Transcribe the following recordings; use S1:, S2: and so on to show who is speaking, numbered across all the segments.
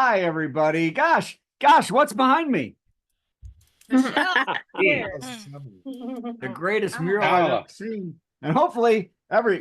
S1: Hi, everybody. Gosh, what's behind me? The greatest mural I've ever seen. And hopefully,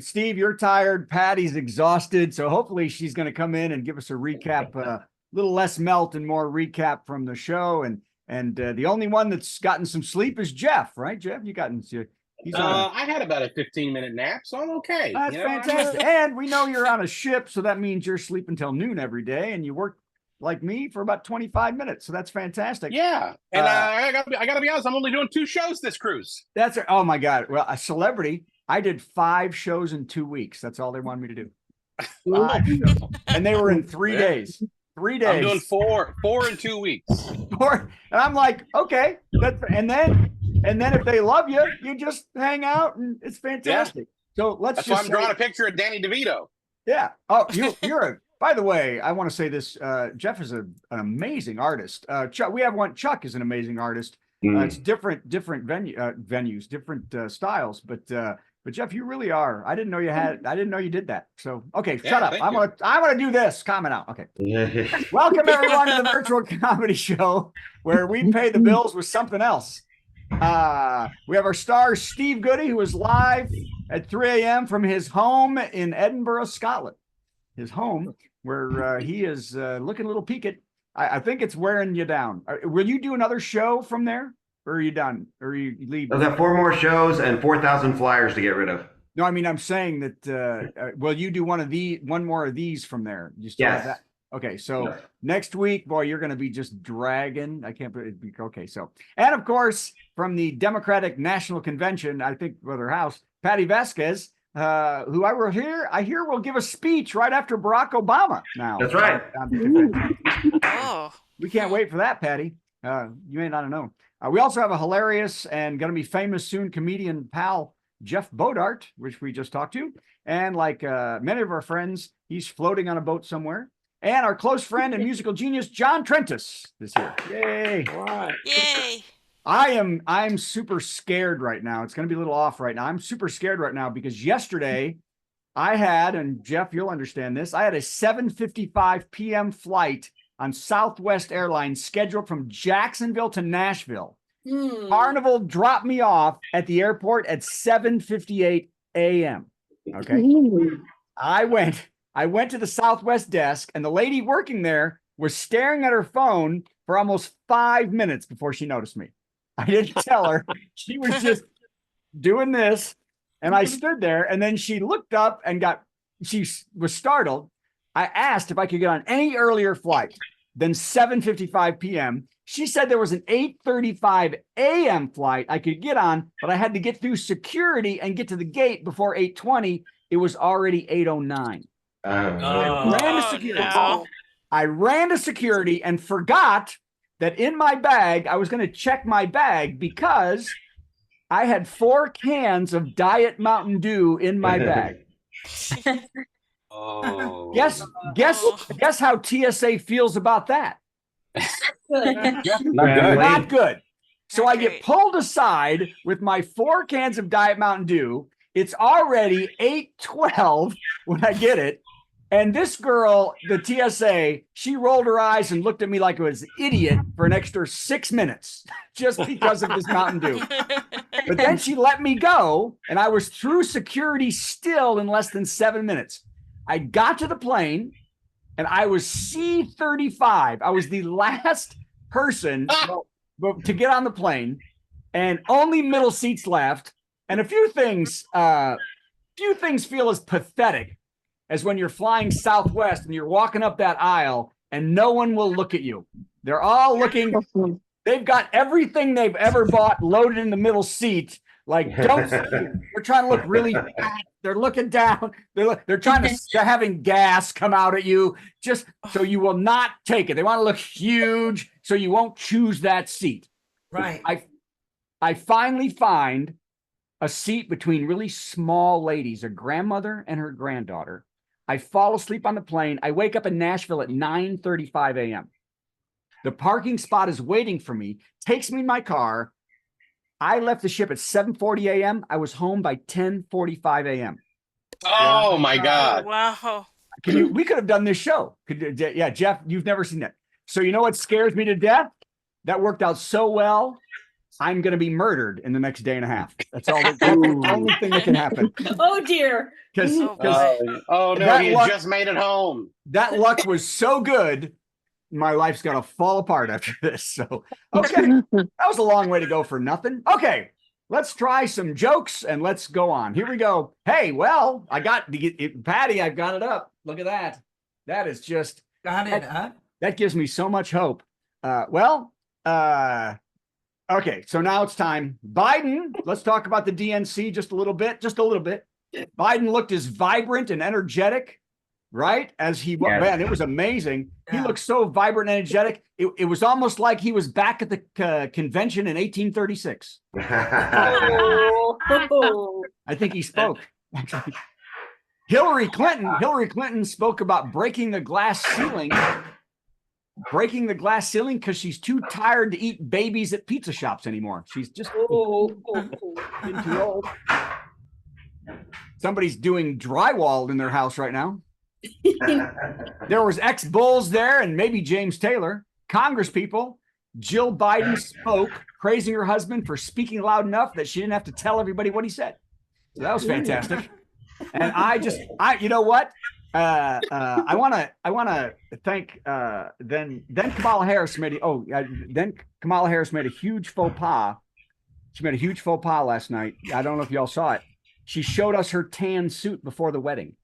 S1: Steve, you're tired. Patty's exhausted. So hopefully she's going to come in and give us a recap, a little less melt and more recap from the show. And the only one that's gotten some sleep is Jeff, right? Jeff, you gotten
S2: I had about a 15-minute nap, so I'm okay.
S1: That's fantastic. And we know you're on a ship, so that means you're sleeping until noon every day, and you work like me for about 25 minutes. So that's fantastic.
S2: Yeah. And I gotta be honest, I'm only doing 2 shows this cruise.
S1: Oh my God. Well, a celebrity. I did 5 shows in 2 weeks. That's all they wanted me to do. 5 shows. And they were in 3 days. 3 days.
S2: I'm doing four in 2 weeks.
S1: 4. And I'm like, okay. And then if they love you, you just hang out and it's fantastic. Yeah. So
S2: That's why I'm drawing a picture of Danny DeVito.
S1: Yeah. Oh, you're by the way, I want to say this. Jeff is an amazing artist. Chuck is an amazing artist. It's different venues, different styles. But Jeff, you really are. I didn't know you did that. So okay, shut up. I'm gonna do this. Comment out. Okay. Welcome everyone to the virtual comedy show where we pay the bills with something else. We have our star Steve Goody, who is live at 3 a.m. from his home in Edinburgh, Scotland. His home, where he is looking a little peaked. I think it's wearing you down. Will you do another show from there, or are you done? Or you leave?
S3: I've got 4 more shows and 4,000 flyers to get rid of.
S1: No, I mean I'm saying that. Will you do one more of these from there? You still have that? Okay, so next week, boy, you're going to be just dragging. I can't believe it. Okay, so and of course from the Democratic National Convention, I think with her house, Patty Vasquez. Who I hear will give a speech right after Barack Obama now.
S3: That's right.
S4: Oh.
S1: We can't wait for that, Patty. You may not know. We also have a hilarious and going to be famous soon comedian pal, Jeff Bodart, which we just talked to. And like many of our friends, he's floating on a boat somewhere. And our close friend and musical genius, John Trentis, is here. Yay.
S4: Right. Yay.
S1: I'm super scared right now. It's going to be a little off right now. I'm super scared right now because yesterday I had, and Jeff, you'll understand this, I had a 7:55 p.m. flight on Southwest Airlines scheduled from Jacksonville to Nashville. Carnival dropped me off at the airport at 7:58 a.m. Okay. I went to the Southwest desk, and the lady working there was staring at her phone for almost 5 minutes before she noticed me. I didn't tell her. She was just doing this. And I stood there, and then she looked up and she was startled. I asked if I could get on any earlier flight than 7:55 p.m. She said there was an 8:35 a.m. flight I could get on, but I had to get through security and get to the gate before 8:20. It was already 8:09. I ran to security and forgot that in my bag, I was going to check my bag because I had 4 cans of Diet Mountain Dew in my bag.
S2: Oh.
S1: Guess how TSA feels about that.
S2: Not
S1: good. So I get pulled aside with my 4 cans of Diet Mountain Dew. It's already 8:12 when I get it. And this girl, the TSA, she rolled her eyes and looked at me like I was an idiot for an extra 6 minutes just because of this Mountain Dew. But then she let me go, and I was through security still in less than 7 minutes. I got to the plane, and I was C-35. I was the last person to get on the plane, and only middle seats left. And a few things feel as pathetic as when you're flying Southwest and you're walking up that aisle and no one will look at you. They're all looking. They've got everything they've ever bought loaded in the middle seat. Like, don't. They're trying to look really fat. They're looking down. They're trying to. They're having gas come out at you just so you will not take it. They want to look huge so you won't choose that seat.
S5: Right.
S1: I finally find a seat between really small ladies, a grandmother and her granddaughter. I fall asleep on the plane. I wake up in Nashville at 9:35 a.m. The parking spot is waiting for me, takes me in my car. I left the ship at 7:40 a.m. I was home by 10:45 a.m.
S2: Oh, my God.
S4: Wow.
S1: We could have done this show. Yeah, Jeff, you've never seen that. So you know what scares me to death? That worked out so well. I'm going to be murdered in the next day and a half. That's all. That's the only thing that can happen.
S5: Oh dear.
S1: Because
S4: Oh, boy.
S2: Oh no,
S1: That
S2: he
S1: luck-
S2: just made it home.
S1: that luck was so good. My life's going to fall apart after this. So, okay. That was a long way to go for nothing. Okay. Let's try some jokes and let's go on. Here we go. Hey, well, I got Patty. I've got it up. Look at that. That is just
S6: Got it up.
S1: that gives me so much hope. Okay, so now it's time. Biden, let's talk about the DNC just a little bit. Biden looked as vibrant and energetic, right? As he was.
S3: Yes.
S1: Man, it was amazing. He
S6: Yeah.
S1: looked so vibrant and energetic. It was almost like he was back at the convention in 1836.
S5: Oh.
S1: I think he spoke. Hillary Clinton spoke about breaking the glass ceiling because she's too tired to eat babies at pizza shops anymore. She's just getting too old. Somebody's doing drywall in their house right now. There was ex-Bulls there and maybe James Taylor. Congress people. Jill Biden spoke, praising her husband for speaking loud enough that she didn't have to tell everybody what he said. So that was fantastic. And you know what? I want to thank then Kamala Harris made a huge faux pas. She made a huge faux pas last night. I don't know if y'all saw it. She showed us her tan suit before the wedding.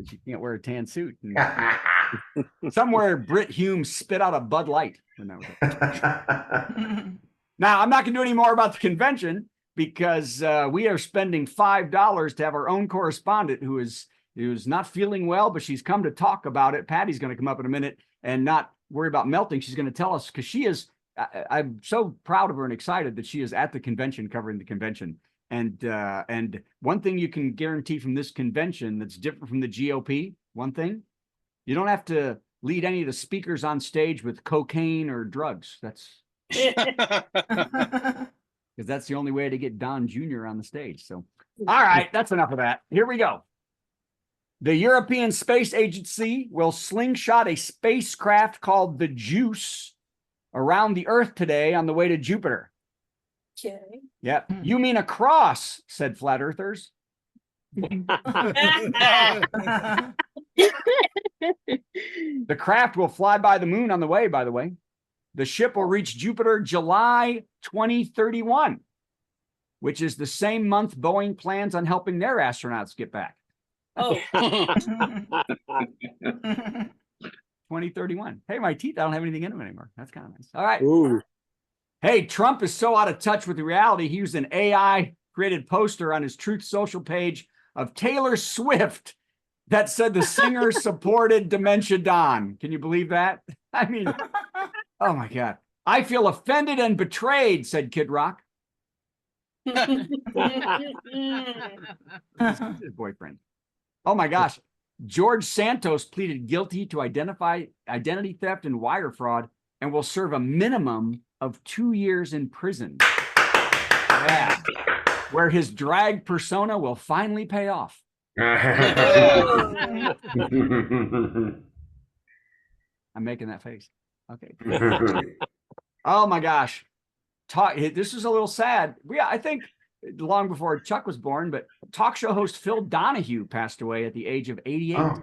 S1: She can't wear a tan suit. Somewhere Britt Hume spit out a Bud Light. Now I'm not going to do any more about the convention because we are spending $5 to have our own correspondent who's not feeling well, but she's come to talk about it. Patty's going to come up in a minute and not worry about melting. She's going to tell us because she is. I'm so proud of her and excited that she is at the convention covering the convention. And one thing you can guarantee from this convention that's different from the GOP, one thing, you don't have to lead any of the speakers on stage with cocaine or drugs. That's because that's the only way to get Don Jr. on the stage. So, all right, that's enough of that. Here we go. The European Space Agency will slingshot a spacecraft called the Juice around the Earth today on the way to Jupiter.
S5: Okay.
S1: Yep. You mean a cross, said flat earthers. The craft will fly by the moon on the way, by the way. The ship will reach Jupiter July 2031, which is the same month Boeing plans on helping their astronauts get back.
S5: Oh.
S1: 2031. Hey, my teeth, I don't have anything in them anymore. That's kind of nice. All right.
S7: Ooh.
S1: Hey, Trump is so out of touch with the reality. He used an AI created poster on his Truth Social page of Taylor Swift that said the singer supported Dementia Don. Can you believe that? I mean, oh my God. I feel offended and betrayed, said Kid Rock. His boyfriend. Oh my gosh. George Santos pleaded guilty to identity theft and wire fraud and will serve a minimum of 2 years in prison. Yeah. Where his drag persona will finally pay off. I'm making that face. Okay. Oh my gosh. This is a little sad. I think long before Chuck was born, but talk show host Phil Donahue passed away at the age of 88.
S3: Oh,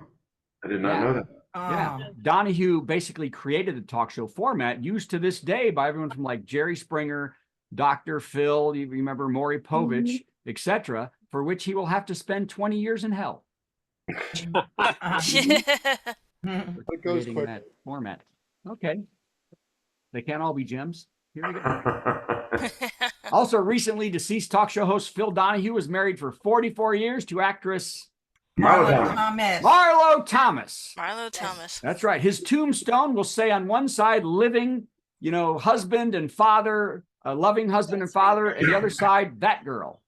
S3: I did not know that.
S1: Yeah. Donahue basically created the talk show format used to this day by everyone from like Jerry Springer, Dr. Phil, you remember Maury Povich, etc., for which he will have to spend 20 years in hell.
S7: It goes
S1: Creating
S7: quick.
S1: that format. Okay. They can't all be gems. Here we go. Also, recently deceased talk show host Phil Donahue was married for 44 years to actress
S3: Marlo
S6: Thomas.
S1: Marlo Thomas.
S4: Marlo Thomas.
S1: That's right. His tombstone will say on one side, living, husband and father, a loving husband and father, and the other side, that girl.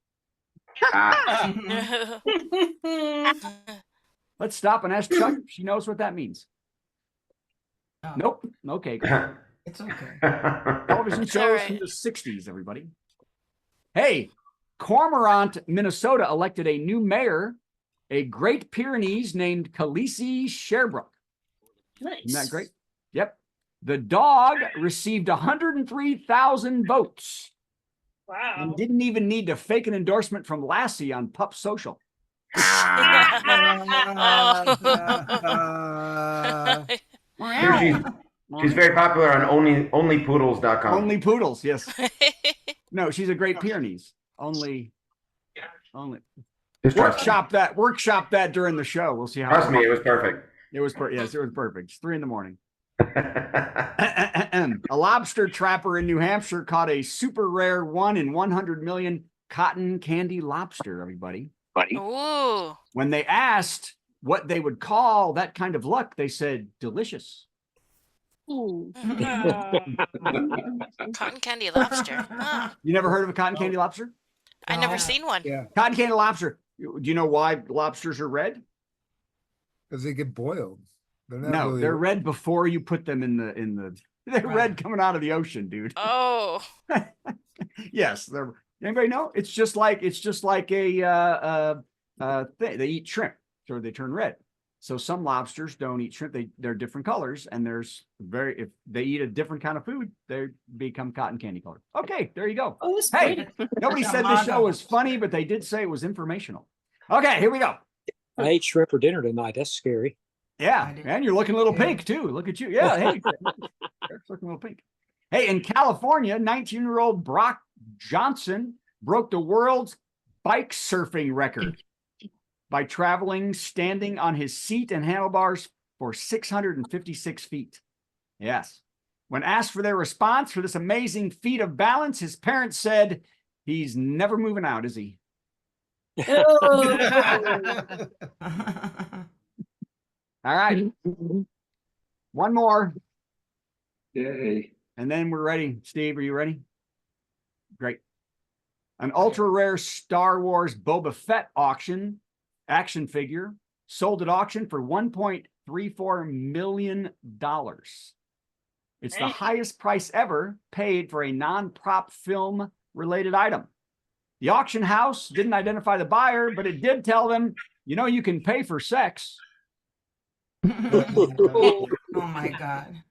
S1: Let's stop and ask Chuck if she knows what that means.
S6: Oh.
S1: Nope. Okay.
S6: It's okay.
S1: Television
S4: It's
S1: shows
S4: all right.
S1: from the 60s, everybody. Hey, Cormorant, Minnesota elected a new mayor a Great Pyrenees named Khaleesi Sherbrooke.
S5: Nice.
S1: Isn't that great? Yep. The dog received 103,000 votes
S5: Wow.
S1: and didn't even need to fake an endorsement from Lassie on Pup Social.
S3: Here she's very popular on onlypoodles.com.
S1: Only poodles, yes. No, she's a Great Pyrenees. Only.
S3: Just trust me.
S1: Workshop that during the show. We'll see how.
S3: Trust me, it was perfect.
S1: Yes, it was perfect. It's 3 a.m. A lobster trapper in New Hampshire caught a super rare 1 in 100 million cotton candy lobster, everybody.
S4: Ooh.
S1: When they asked what they would call that kind of luck, they said delicious.
S5: Ooh.
S4: Cotton candy lobster. Huh.
S1: You never heard of a cotton candy lobster?
S4: I never seen one.
S7: Yeah,
S1: Cotton candy lobster. Do you know why lobsters are red?
S7: because they get boiled. They're not
S1: No,
S7: really-
S1: they're red before you put them in the. They're red coming out of the ocean, dude.
S4: Oh.
S1: Yes, they're. Anybody know? It's just like a thing. They eat shrimp, so they turn red. So some lobsters don't eat shrimp. They're different colors, and if they eat a different kind of food, they become cotton candy colored. Okay, there you go.
S5: Oh, it's
S1: Hey,
S5: pretty.
S1: nobody said this show was funny, but they did say it was informational. Okay, here we go.
S8: I ate shrimp for dinner tonight. That's scary.
S1: Yeah,
S6: I did-
S1: and you're looking a little
S6: yeah.
S1: pink too. Look at you. Yeah, hey, Eric's looking a little pink. Hey, in California, 19-year-old Brock Johnson broke the world's bike surfing record by traveling standing on his seat and handlebars for 656 feet. Yes. When asked for their response for this amazing feat of balance, his parents said, "He's never moving out, is he?"
S5: Oh.
S1: All right. One more,
S3: Yay.
S1: and then we're ready. Steve, are you ready? Great. An ultra rare Star Wars Boba Fett action figure sold at auction for $1.34 million. It's the
S5: Dang.
S1: highest price ever paid for a non-prop film related item. The auction house didn't identify the buyer, but it did tell them, you can pay for sex.
S6: Oh my god.